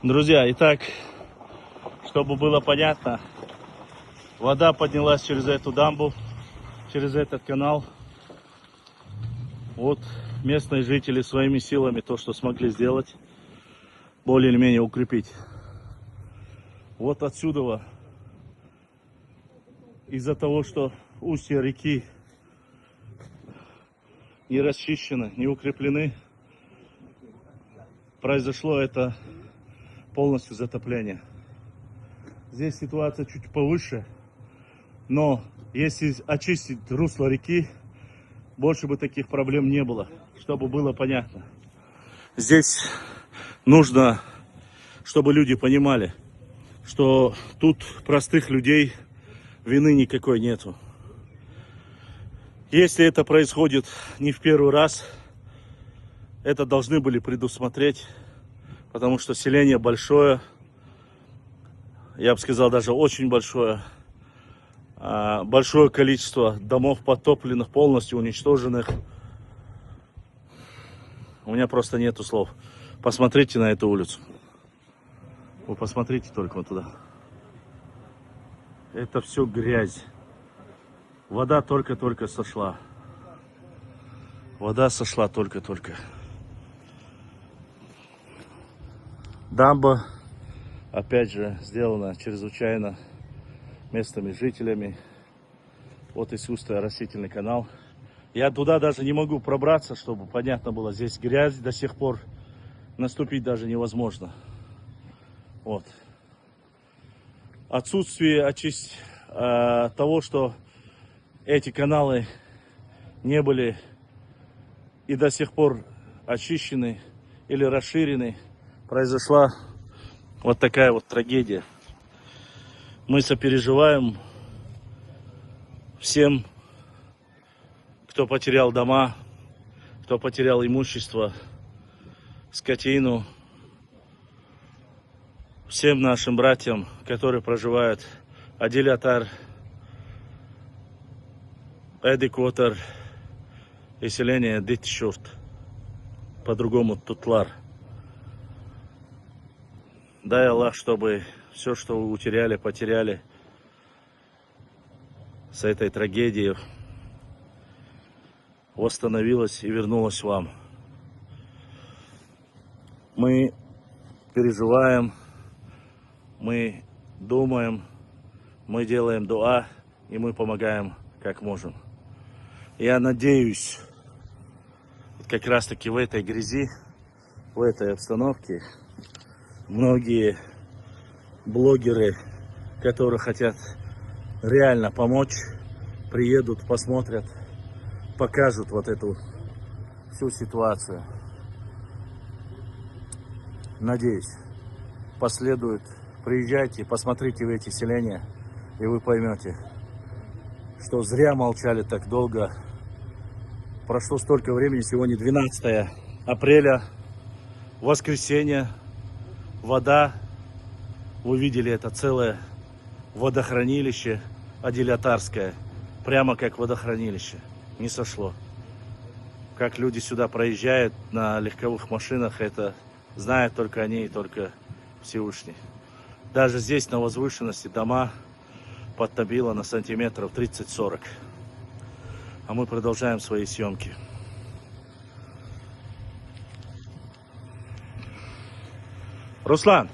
Друзья, итак, чтобы было понятно, вода поднялась через эту дамбу, через этот канал. Вот местные жители своими силами то, что смогли сделать, более или менее укрепить. Вот отсюда, из-за того, что устья реки не расчищены, не укреплены, произошло это полностью затопление. Здесь ситуация чуть повыше, но если очистить русло реки, больше бы таких проблем не было, чтобы было понятно. Здесь нужно, чтобы люди понимали, что тут простых людей вины никакой нету. Если это происходит не в первый раз, это должны были предусмотреть, потому что селение большое, я бы сказал, даже очень большое. Большое количество домов подтопленных, полностью уничтоженных. У меня просто нету слов. Посмотрите на эту улицу. Вы посмотрите только вот туда. Это все грязь. Вода только-только сошла. Вода сошла только-только. Дамба, опять же, сделана чрезвычайно местными жителями. Вот искусственный растительный канал. Я туда даже не могу пробраться, чтобы понятно было. Здесь грязь до сих пор. Наступить даже невозможно. Вот. Отсутствие того, что эти каналы не были и до сих пор очищены или расширены, произошла вот такая вот трагедия. Мы сопереживаем всем, кто потерял дома, кто потерял имущество, скотину, всем нашим братьям, которые проживают Адилятар, Эдикотар и селение Дитшурт, по-другому Тутлар. Дай Аллах, чтобы все, что вы утеряли, потеряли с этой трагедией, восстановилось и вернулось вам. Мы переживаем, мы думаем, мы делаем дуа и мы помогаем как можем. Я надеюсь, как раз таки в этой грязи, в этой обстановке, многие блогеры, которые хотят реально помочь, приедут, посмотрят, покажут вот эту всю ситуацию. Надеюсь, последует. Приезжайте, посмотрите в эти селения, и вы поймете, что зря молчали так долго. Прошло столько времени, сегодня 12 апреля, воскресенье, вода, вы видели, это целое водохранилище Адилятарское, прямо как водохранилище, не сошло. Как люди сюда проезжают на легковых машинах, это знают только они и только Всевышний. Даже здесь на возвышенности дома подтопило на сантиметров 30-40. А мы продолжаем свои съемки. Руслан!